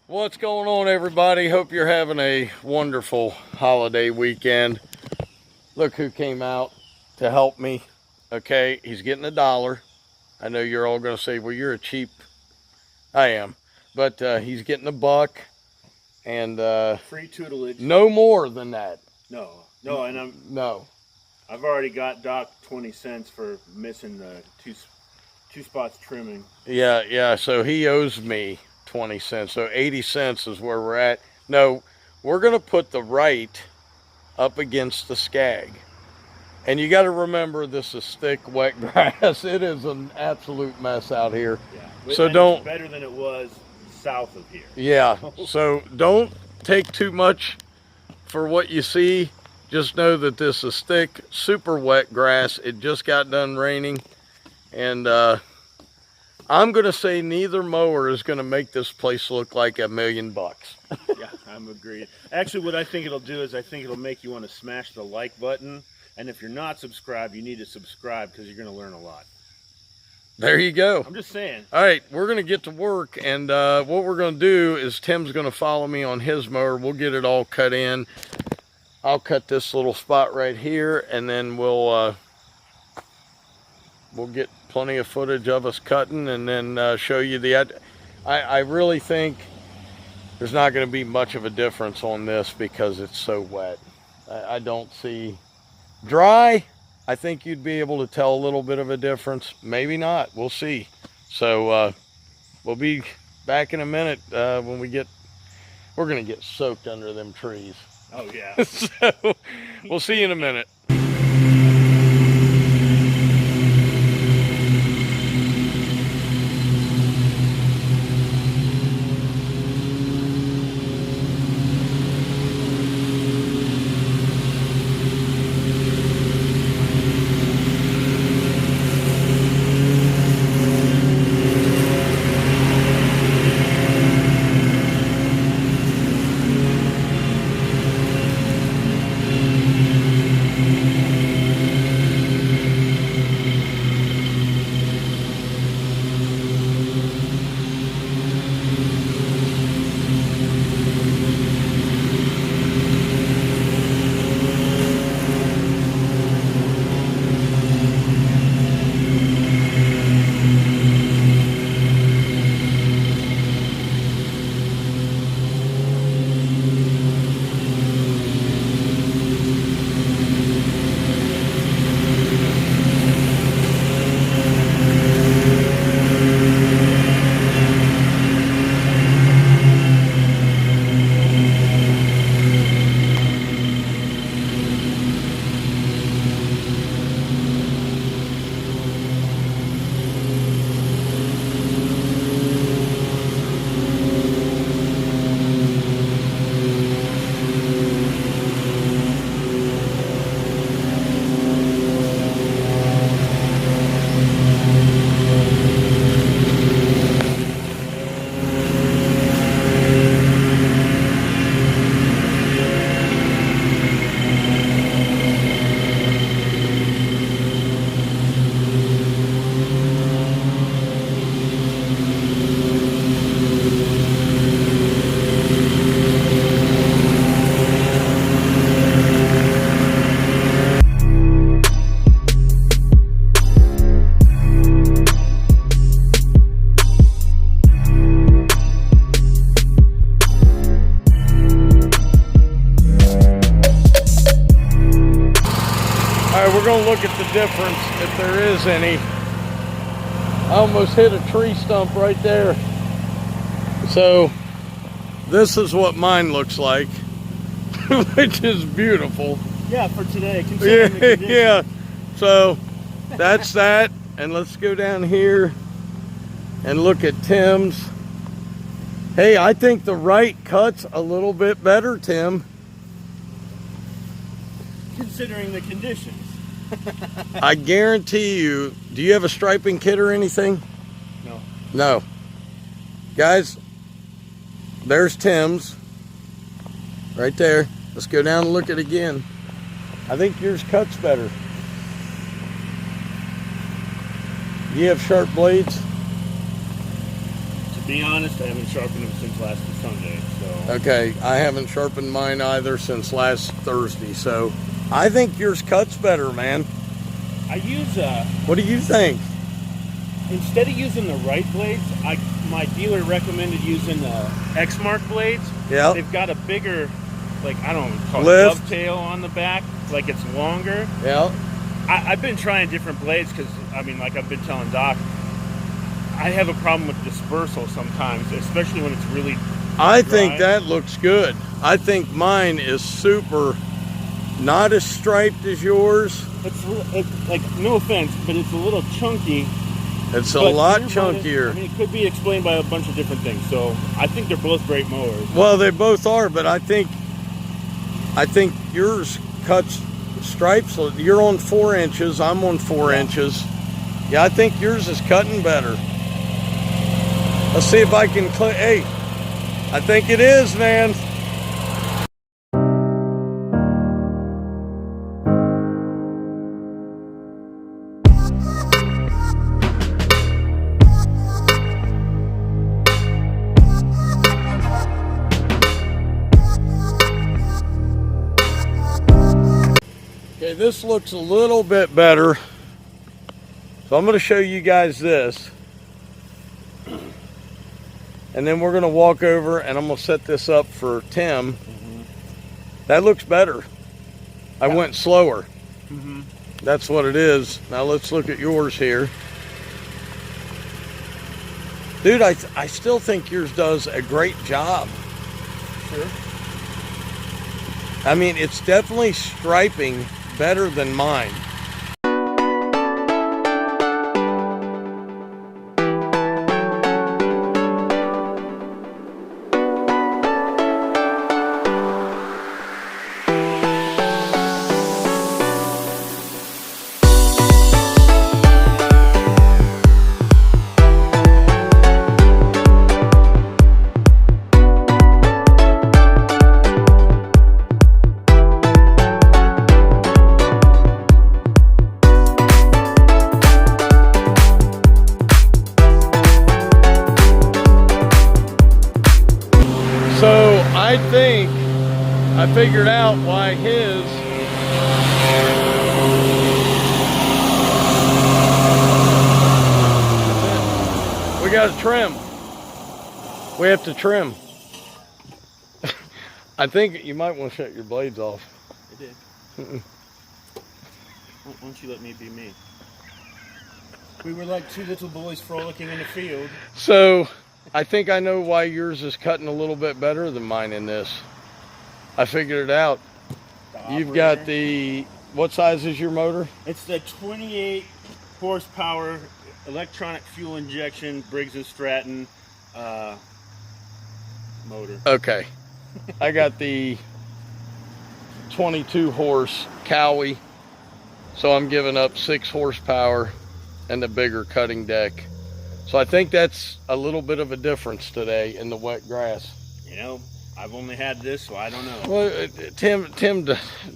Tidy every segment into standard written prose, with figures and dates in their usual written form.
What's going on, everybody? Hope you're having a wonderful holiday weekend. Look who came out to help me. Okay, he's getting $1. I know you're all going to say, well, you're a cheap. I am. But he's getting $1 and free tutelage. No more than that. No, and I've already got Doc 20 cents for missing the two spots trimming. Yeah, so he owes me 20 cents, so 80 cents is where we're at. No, we're gonna put the Wright up against the Scag, and you got to remember, this is thick, wet grass. It is an absolute mess out here. Yeah, so don't. It's better than it was south of here. Yeah, so don't take too much for what you see. Just know that this is thick, super wet grass. It just got done raining, and I'm going to say neither mower is going to make this place look like $1 million. Yeah, I'm agreed. Actually, what I think it'll do is I think it'll make you want to smash the like button. And if you're not subscribed, you need to subscribe because you're going to learn a lot. There you go. I'm just saying. All right, we're going to get to work. And what we're going to do is Tim's going to follow me on his mower. We'll get it all cut in. I'll cut this little spot right here, and then we'll get plenty of footage of us cutting, and then show you the. I really think there's not going to be much of a difference on this because it's so wet. I don't see. Dry, I think you'd be able to tell a little bit of a difference. Maybe not. We'll see. So we'll be back in a minute when we're going to get soaked under them trees. Oh yeah. So we'll see you in a minute. We're gonna look at the difference, if there is any. I almost hit a tree stump right there. So this is what mine looks like, which is beautiful. Yeah, for today. Considering the conditions. Yeah, so that's that. And let's go down here and look at Tim's. Hey, I think the Wright cuts a little bit better, Tim. Considering the conditions. I guarantee you, do you have a striping kit or anything? No. No. Guys, there's Tim's. Right there. Let's go down and look at it again. I think yours cuts better. Do you have sharp blades? To be honest, I haven't sharpened them since last Sunday. So. Okay, I haven't sharpened mine either since last Thursday, so I think yours cuts better, man. I use What do you think? instead of using the Wright blades, my dealer recommended using the X-Mark blades. Yeah. They've got a bigger, like, I don't know, call it Lift. dovetail on the back, like it's longer. Yeah. I've been trying different blades because, I mean, like I've been telling Doc, I have a problem with dispersal sometimes, especially when it's really I dry. think that looks good. I think mine is super, not as striped as yours. It's like, no offense, but it's a little chunky. It's a But lot your chunkier. I mean, it could be explained by a bunch of different things. So I think they're both great mowers. Well, they both are, but I think yours cuts stripes. You're on 4 inches. I'm on 4 inches. Yeah, I think yours is cutting better. Let's see if I can. Hey, I think it is, man. Okay, this looks a little bit better. So I'm going to show you guys this. And then we're going to walk over and I'm going to set this up for Tim. Mm-hmm. That looks better. I went slower. Mm-hmm. That's what it is. Now let's look at yours here. Dude, I still think yours does a great job. Sure. I mean, it's definitely striping better than mine. So I think I figured out why his we got to trim. We have to trim. I think you might want to shut your blades off. I did. Why don't you let me be me? We were like two little boys frolicking in the field. So I think I know why yours is cutting a little bit better than mine in this. I figured it out. You've got the, what size is your motor? It's the 28 horsepower electronic fuel injection Briggs & Stratton motor. Okay. I got the 22 horse Cowie. So I'm giving up 6 horsepower and the bigger cutting deck. So I think that's a little bit of a difference today in the wet grass. You know, I've only had this, so I don't know. Well, Tim,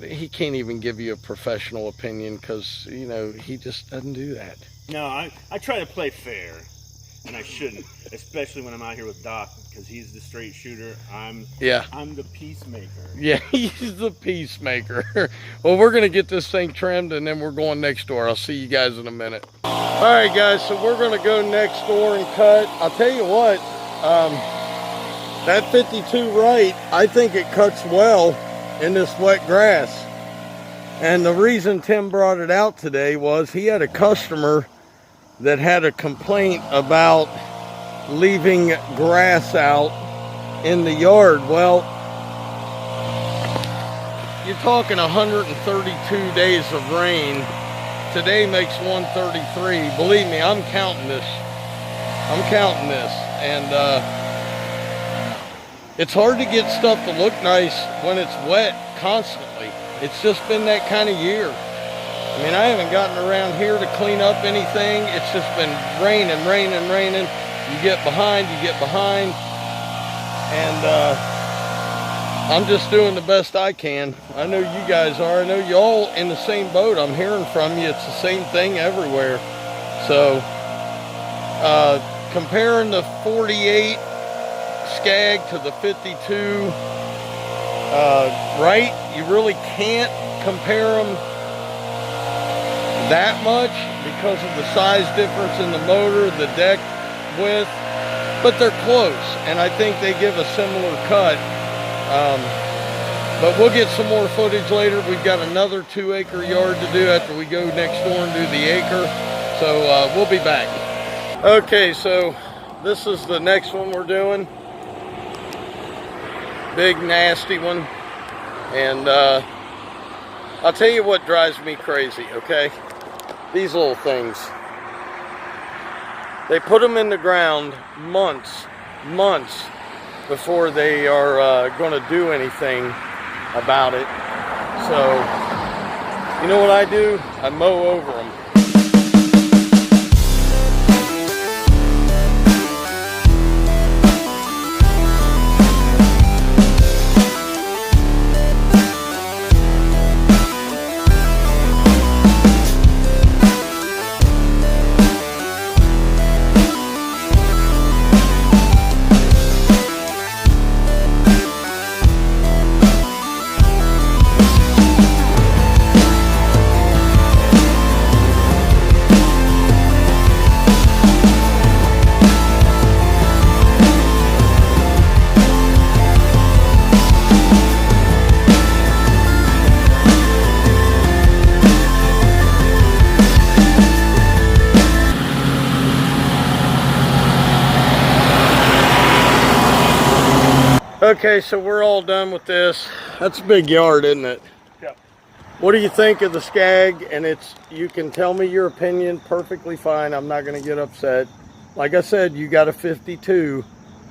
he can't even give you a professional opinion because, you know, he just doesn't do that. No, I try to play fair, and I shouldn't, especially when I'm out here with Doc, because he's the straight shooter. I'm the peacemaker. Yeah, he's the peacemaker. Well, we're going to get this thing trimmed, and then we're going next door. I'll see you guys in a minute. All right, guys, so we're going to go next door and cut. I'll tell you what, that 52 Wright, I think it cuts well in this wet grass. And the reason Tim brought it out today was he had a customer that had a complaint about leaving grass out in the yard. Well, you're talking 132 days of rain. Today makes 133. Believe me, I'm counting this. And it's hard to get stuff to look nice when it's wet constantly. It's just been that kind of year. I mean, I haven't gotten around here to clean up anything. It's just been raining. You get behind. And I'm just doing the best I can. I know you guys are. I know you all in the same boat. I'm hearing from you. It's the same thing everywhere. So, comparing the 48 Scag to the 52 Wright, you really can't compare them that much because of the size difference in the motor, the deck width, but they're close, and I think they give a similar cut. But we'll get some more footage later. We've got another 2-acre yard to do after we go next door and do the acre, so we'll be back. Okay, so this is the next one we're doing. Big nasty one. And I'll tell you what drives me crazy, okay? These little things. They put them in the ground months before they are going to do anything about it. So, you know what I do? I mow over them. Okay, so we're all done with this. That's a big yard, isn't it? Yeah. What do you think of the Scag? And you can tell me your opinion perfectly fine. I'm not going to get upset. Like I said, you got a 52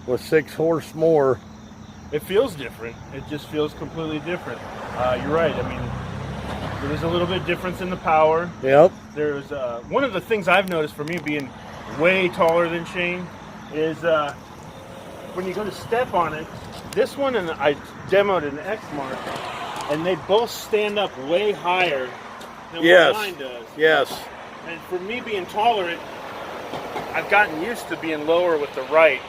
with 6 horse more. It feels different. It just feels completely different. You're right. I mean, there's a little bit of difference in the power. Yep. There's one of the things I've noticed for me being way taller than Shane is when you go to step on it, this one and I demoed an X-Mark, and they both stand up way higher than what mine does. Yes. And for me being taller, I've gotten used to being lower with the Wright.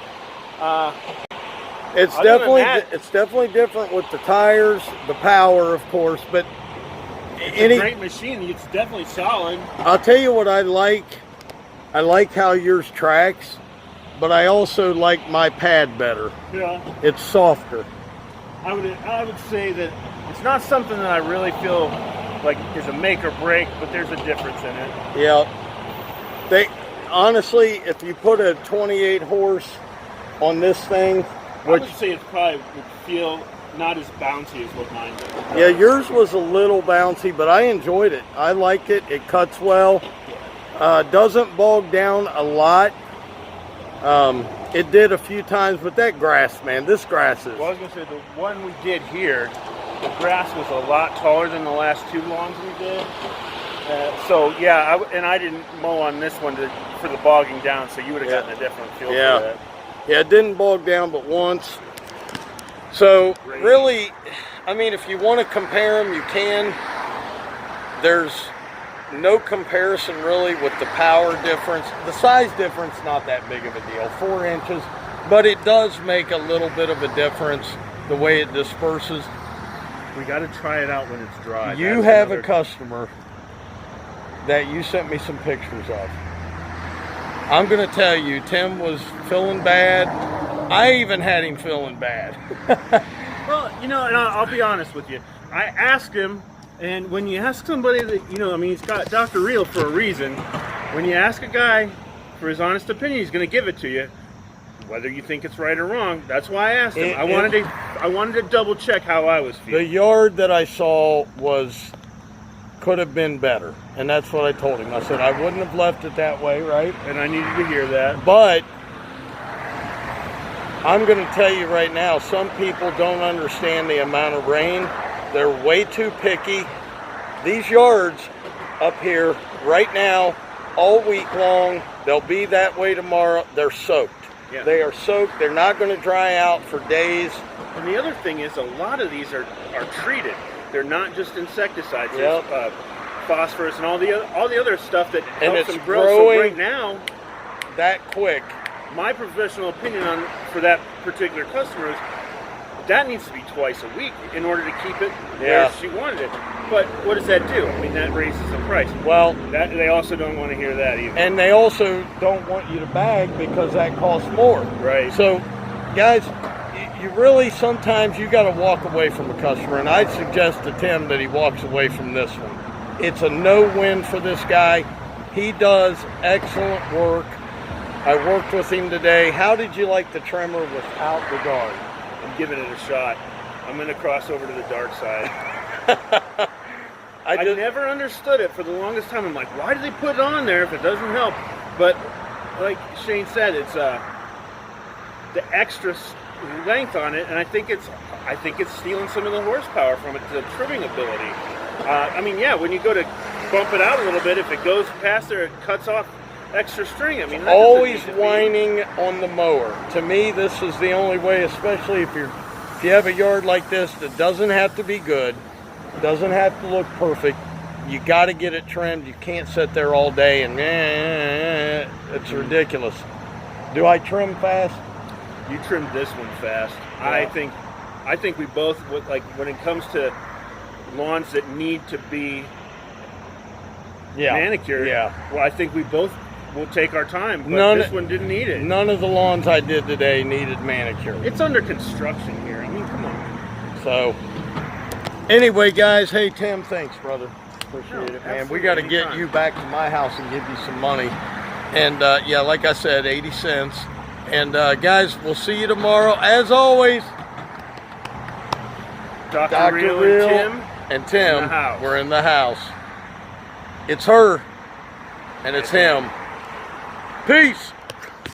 It's definitely different with the tires, the power, of course, but it's a great machine. It's definitely solid. I'll tell you what I like. I like how yours tracks, but I also like my pad better. Yeah. It's softer. I would say that it's not something that I really feel like is a make or break, but there's a difference in it. Yeah. Honestly, if you put a 28 horse on this thing, which I would say it probably would feel not as bouncy as what mine does. Yeah, yours was a little bouncy, but I enjoyed it. I liked it. It cuts well. Doesn't bog down a lot. It did a few times, but that grass, man, this grass is... Well, I was going to say, the one we did here, the grass was a lot taller than the last 2 lawns we did. So, yeah, I didn't mow on this one for the bogging down, so you would have gotten a different feel for that. Yeah, it didn't bog down but once. So, really, I mean, if you want to compare them, you can. There's no comparison really with the power difference. The size difference, not that big of a deal, 4 inches, but it does make a little bit of a difference the way it disperses. We got to try it out when it's dry. You have a customer that you sent me some pictures of. I'm going to tell you, Tim was feeling bad. I even had him feeling bad. Well, you know, and I'll be honest with you. I asked him, and when you ask somebody that, you know, I mean, he's got Dr. Real for a reason. When you ask a guy for his honest opinion, he's going to give it to you, whether you think it's right or wrong. That's why I asked him. I wanted to double check how I was feeling. The yard that I saw could have been better, and that's what I told him. I said I wouldn't have left it that way, right? And I needed to hear that. But I'm going to tell you right now, some people don't understand the amount of rain. They're way too picky. These yards up here right now, all week long. They'll be that way tomorrow. They're soaked. Yeah. They are soaked. They're not going to dry out for days. And the other thing is, a lot of these are treated. They're not just insecticides. Yep. There's phosphorus and all the other stuff that And helps it's them grow. growing So right now, that quick. my professional opinion for that particular customer is that needs to be twice a week in order to keep it where she wanted it. But what does that do? I mean, that raises the price. Well, that they also don't want to hear that either. and they also don't want you to bag because that costs more. Right. So, guys, you really sometimes you got to walk away from a customer, and I'd suggest to Tim that he walks away from this one. It's a no-win for this guy. He does excellent work. I worked with him today. How did you like the trimmer without the guard? I'm giving it a shot. I'm going to cross over to the dark side. I never understood it for the longest time. I'm like, why do they put it on there if it doesn't help? But like Shane said, it's the extra length on it, and I think it's stealing some of the horsepower from it, the trimming ability. I mean, yeah, when you go to bump it out a little bit, if it goes past there, it cuts off extra string. I mean, that always whining on the mower. To me, this is the only way, especially if you have a yard like this that doesn't have to be good, doesn't have to look perfect. You got to get it trimmed. You can't sit there all day and it's ridiculous. Do I trim fast? You trimmed this one fast. Yeah. I think we both, like when it comes to lawns that need to be manicured. Yeah. Well, I think we both will take our time. But this one didn't need it. None of the lawns I did today needed manicure. It's under construction here. I mean, come on. So, anyway, guys, hey Tim, thanks, brother. Appreciate it, man. We got to get you back to my house and give you some money. And yeah, like I said, 80 cents. And guys, we'll see you tomorrow. As always, Dr. Real and Tim, we're in the house. It's her and it's him. Peace.